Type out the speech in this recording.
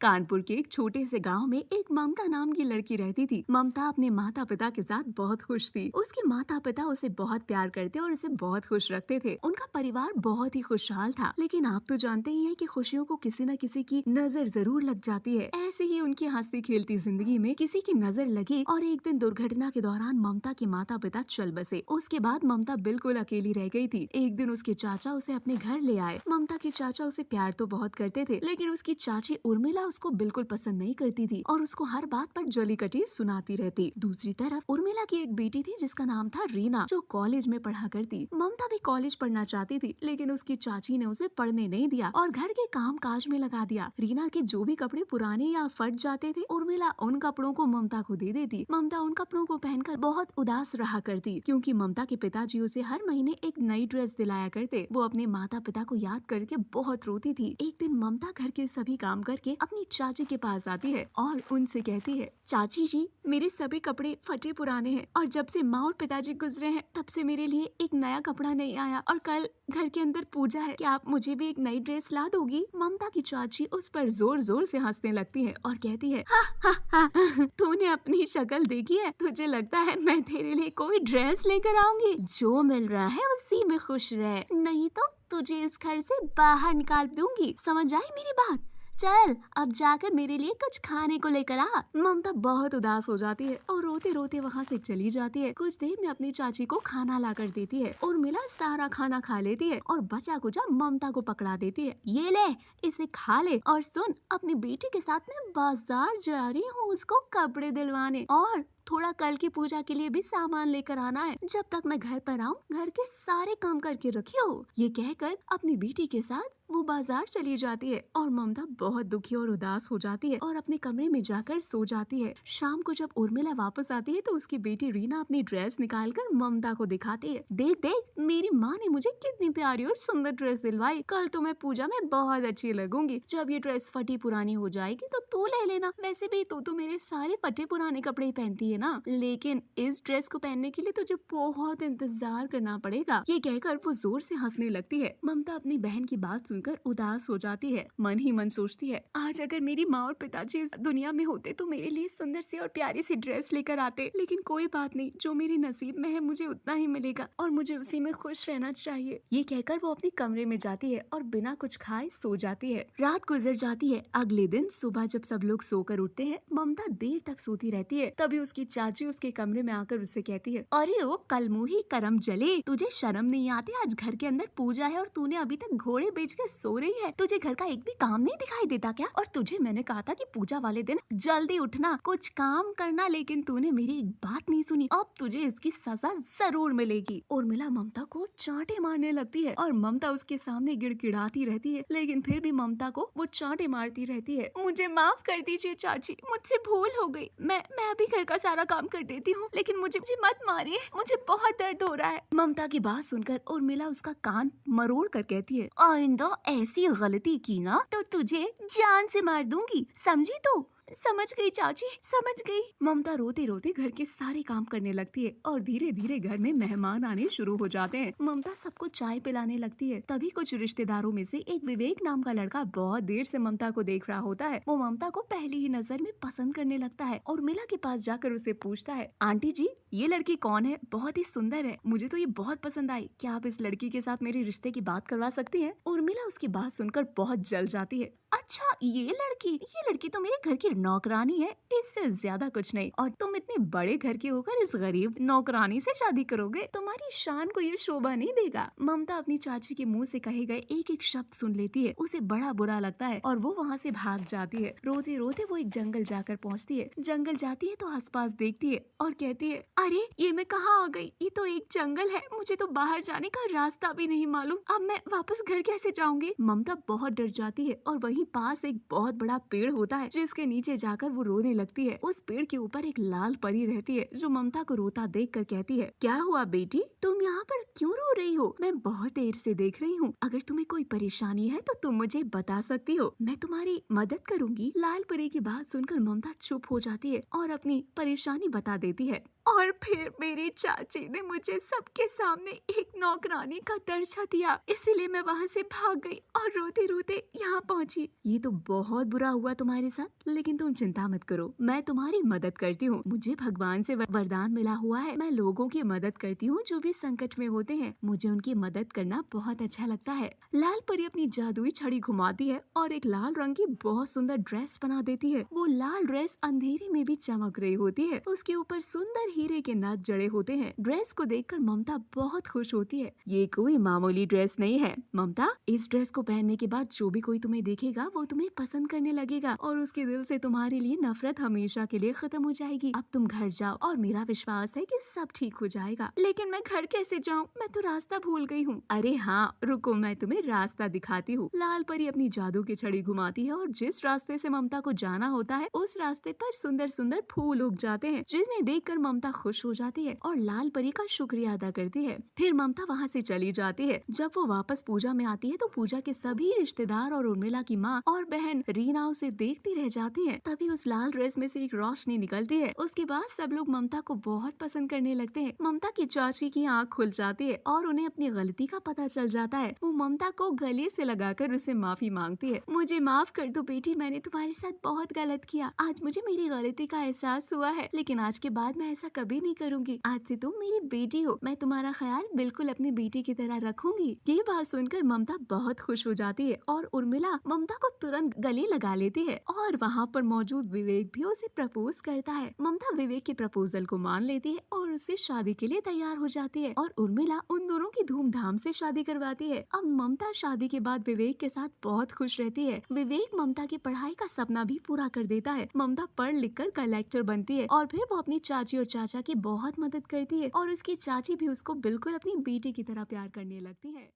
कानपुर के एक छोटे से गांव में एक ममता नाम की लड़की रहती थी। ममता अपने माता पिता के साथ बहुत खुश थी। उसके माता पिता उसे बहुत प्यार करते और उसे बहुत खुश रखते थे। उनका परिवार बहुत ही खुशहाल था। लेकिन आप तो जानते ही हैं कि खुशियों को किसी न किसी की नजर जरूर लग जाती है। ऐसे ही उनकी हंसती खेलती जिंदगी में किसी की नजर लगी और एक दिन दुर्घटना के दौरान ममता के माता पिता चल बसे। उसके बाद ममता बिल्कुल अकेली रह गई थी। एक दिन उसके चाचा उसे अपने घर ले आए। ममता के चाचा उसे प्यार तो बहुत करते थे, लेकिन उसकी चाची उर्मिला उसको बिल्कुल पसंद नहीं करती थी और उसको हर बात पर जली कटी सुनाती रहती। दूसरी तरफ उर्मिला की एक बेटी थी जिसका नाम था रीना, जो कॉलेज में पढ़ा करती। ममता भी कॉलेज पढ़ना चाहती थी, लेकिन उसकी चाची ने उसे पढ़ने नहीं दिया और घर के काम काज में लगा दिया। रीना के जो भी कपड़े पुराने या फट जाते थे, उर्मिला उन कपड़ों को ममता को दे देती। ममता उन कपड़ों को पहनकर बहुत उदास रहा करती, क्योंकि ममता के पिताजी उसे हर महीने एक नई ड्रेस दिलाया करते। वो अपने माता पिता को याद करके बहुत रोती थी। एक दिन ममता घर के सभी काम करके अपनी चाची के पास आती है और उनसे कहती है, चाची जी, मेरे सभी कपड़े फटे पुराने हैं और जब से माँ और पिताजी गुजरे हैं तब से मेरे लिए एक नया कपड़ा नहीं आया और कल घर के अंदर पूजा है, क्या आप मुझे भी एक नई ड्रेस ला दोगी? ममता की चाची उस पर जोर जोर से हंसने लगती है और कहती है, हा हा हा, तूने अपनी शक्ल देखी है? तुझे लगता है मैं तेरे लिए कोई ड्रेस लेकर आऊंगी? जो मिल रहा है उसी में खुश रह, नहीं तो तुझे इस घर से बाहर निकाल दूंगी। समझ आई मेरी बात? चल अब जाकर मेरे लिए कुछ खाने को लेकर आ। ममता बहुत उदास हो जाती है और रोते रोते वहाँ से चली जाती है। कुछ देर में अपनी चाची को खाना ला कर देती है। उर्मिला सारा खाना खा लेती है और बचा कुचा ममता को पकड़ा देती है, ये ले, इसे खा ले और सुन, अपनी बेटी के साथ मैं बाजार जा रही हूँ उसको कपड़े दिलवाने और थोड़ा कल की पूजा के लिए भी सामान लेकर आना है। जब तक मैं घर पर आऊँ घर के सारे काम करके रखियो। ये कहकर अपनी बेटी के साथ वो बाजार चली जाती है और ममता बहुत दुखी और उदास हो जाती है और अपने कमरे में जाकर सो जाती है। शाम को जब उर्मिला वापस आती है तो उसकी बेटी रीना अपनी ड्रेस निकालकर ममता को दिखाती है, देख देख, मेरी माँ ने मुझे कितनी प्यारी और सुंदर ड्रेस दिलवाई। कल तो मैं पूजा में बहुत अच्छी लगूंगी। जब ये ड्रेस फटी पुरानी हो जाएगी तो तू ले लेना। वैसे भी तू तो मेरे सारे फटे पुराने कपड़े पहनती है ना, लेकिन इस ड्रेस को पहनने के लिए तुझे बहुत इंतजार करना पड़ेगा। ये कहकर वो जोर से हंसने लगती है। ममता अपनी बहन की बात सुनकर उदास हो जाती है। मन ही मन सोचती है, आज अगर मेरी माँ और पिताजी इस दुनिया में होते तो मेरे लिए सुंदर सी और प्यारी सी ड्रेस लेकर आते। लेकिन कोई बात नहीं, जो मेरे नसीब में है मुझे उतना ही मिलेगा और मुझे उसी में खुश रहना चाहिए। ये कहकर वो अपने कमरे में जाती है और बिना कुछ खाए सो जाती है। रात गुजर जाती है। अगले दिन सुबह जब सब लोग सोकर उठते हैं, ममता देर तक सोती रहती है। तभी उसकी चाची उसके कमरे में आकर उससे कहती है, अरे ओ कलमुही करम जले, तुझे शर्म नहीं आती? आज घर के अंदर पूजा है और तूने अभी तक घोड़े बेच के सो रही है। तुझे घर का एक भी काम नहीं दिखाई देता क्या? और तुझे मैंने कहा था कि पूजा वाले दिन जल्दी उठना, कुछ काम करना, लेकिन तूने मेरी एक बात नहीं सुनी। अब तुझे इसकी सजा जरूर मिलेगी। उर्मिला ममता को चांटे मारने लगती है और ममता उसके सामने गिड़गिड़ाती रहती है, लेकिन फिर भी ममता को वो चांटे मारती रहती है। मुझे माफ कर दीजिए चाची, मुझसे भूल हो गई। मैं अभी घर का सारा काम कर देती हूँ, लेकिन मुझे मत मारिए, मुझे बहुत दर्द हो रहा है। ममता की बात सुनकर उर्मिला उसका कान मरोड़ कर कहती है, आइंदा ऐसी गलती की ना तो तुझे जान से मार दूंगी, समझी तू? समझ गई चाची, समझ गई। ममता रोते रोते घर के सारे काम करने लगती है और धीरे धीरे घर में मेहमान आने शुरू हो जाते हैं। ममता सबको चाय पिलाने लगती है। तभी कुछ रिश्तेदारों में से एक विवेक नाम का लड़का बहुत देर से ममता को देख रहा होता है। वो ममता को पहली ही नजर में पसंद करने लगता है और उर्मिला के पास जाकर उसे पूछता है, आंटी जी, ये लड़की कौन है? बहुत ही सुंदर है, मुझे तो ये बहुत पसंद आई। क्या आप इस लड़की के साथ मेरे रिश्ते की बात करवा सकती हैं? उर्मिला उसकी बात सुनकर बहुत जल जाती है। अच्छा, ये लड़की तो मेरे घर की नौकरानी है, इससे ज्यादा कुछ नहीं। और तुम इतने बड़े घर के होकर इस गरीब नौकरानी से शादी करोगे? तुम्हारी शान को ये शोभा नहीं देगा। ममता अपनी चाची के मुंह से कहे गए एक एक शब्द सुन लेती है। उसे बड़ा बुरा लगता है और वो वहाँ से भाग जाती है। रोते रोते वो एक जंगल जाकर पहुँचती है। जंगल जाती है तो आसपास देखती है और कहती है, अरे ये मैं कहाँ आ गई? ये तो एक जंगल है, मुझे तो बाहर जाने का रास्ता भी नहीं मालूम। अब मैं वापस घर कैसे जाऊंगी? ममता बहुत डर जाती है और वहीं पास एक बहुत बड़ा पेड़ होता है, जिसके नीचे जाकर वो रोने लगती है। उस पेड़ के ऊपर एक लाल परी रहती है, जो ममता को रोता देखकर कहती है, क्या हुआ बेटी, तुम यहाँ पर क्यों रो रही हो? मैं बहुत देर से देख रही हूँ, अगर तुम्हें कोई परेशानी है तो तुम मुझे बता सकती हो, मैं तुम्हारी मदद करूंगी। लाल परी की बात सुनकर ममता चुप हो जाती है और अपनी परेशानी बता देती है। और फिर मेरी चाची ने मुझे सबके सामने एक नौकरानी का दर्जा दिया, इसीलिए मैं वहाँ से भाग गई और रोते रोते यहाँ पहुँची। ये तो बहुत बुरा हुआ तुम्हारे साथ, लेकिन तुम चिंता मत करो, मैं तुम्हारी मदद करती हूँ। मुझे भगवान से वरदान मिला हुआ है, मैं लोगों की मदद करती हूँ जो भी संकट में होते हैं। मुझे उनकी मदद करना बहुत अच्छा लगता है। लाल परी अपनी जादुई छड़ी घुमाती है और एक लाल रंग की बहुत सुंदर ड्रेस बना देती है। वो लाल ड्रेस अंधेरे में भी चमक रही होती है, उसके ऊपर सुंदर हीरे के नग जड़े होते हैं। ड्रेस को देखकर ममता बहुत खुश होती है। ये कोई मामूली ड्रेस नहीं है ममता, इस ड्रेस को पहनने के बाद जो भी कोई तुम्हें देखेगा वो तुम्हें पसंद करने लगेगा और उसके दिल से तुम्हारे लिए नफरत हमेशा के लिए खत्म हो जाएगी। अब तुम घर जाओ और मेरा विश्वास है कि सब ठीक हो जाएगा। लेकिन मैं घर कैसे जाऊँ, मैं तो रास्ता भूल गई हूँ। अरे हाँ रुको, मैं तुम्हें रास्ता दिखाती हूँ। लाल परी अपनी जादू की छड़ी घुमाती है और जिस रास्ते से ममता को जाना होता है उस रास्ते पर सुंदर सुंदर फूल उग जाते हैं, जिन्हें देखकर ममता खुश हो जाती है और लाल परी का शुक्रिया अदा करती है। फिर ममता वहाँ से चली जाती है। जब वो वापस पूजा में आती है तो पूजा के सभी रिश्तेदार और उर्मिला की माँ और बहन रीना उसे देखती रह जाती हैं। तभी उस लाल ड्रेस में से एक रोशनी निकलती है। उसके बाद सब लोग ममता को बहुत पसंद करने लगते हैं। ममता की चाची की आँख खुल जाती है और उन्हें अपनी गलती का पता चल जाता है। वो ममता को गले से लगाकर उसे माफी मांगती है। मुझे माफ कर दो बेटी, मैंने तुम्हारे साथ बहुत गलत किया। आज मुझे मेरी गलती का एहसास हुआ है, लेकिन आज के बाद मैं ऐसा कभी नहीं करूंगी। आज से तुम मेरी बेटी हो, मैं तुम्हारा ख्याल बिल्कुल अपनी बेटी की तरह रखूंगी। ये बात सुनकर ममता बहुत खुश हो जाती है और उर्मिला ममता को तुरंत गले लगा लेती है और वहाँ पर मौजूद विवेक भी उसे प्रपोज करता है। ममता विवेक के प्रपोजल को मान लेती है और उससे शादी के लिए तैयार हो जाती है और उर्मिला उन दोनों की धूमधाम से शादी करवाती है। अब ममता शादी के बाद विवेक के साथ बहुत खुश रहती है। विवेक ममता की पढ़ाई का सपना भी पूरा कर देता है। ममता पढ़ लिख कर कलेक्टर बनती है और फिर वो अपनी चाची और चाचा की बहुत मदद करती है और उसकी चाची भी उसको बिल्कुल अपनी बेटी की तरह प्यार करने लगती है।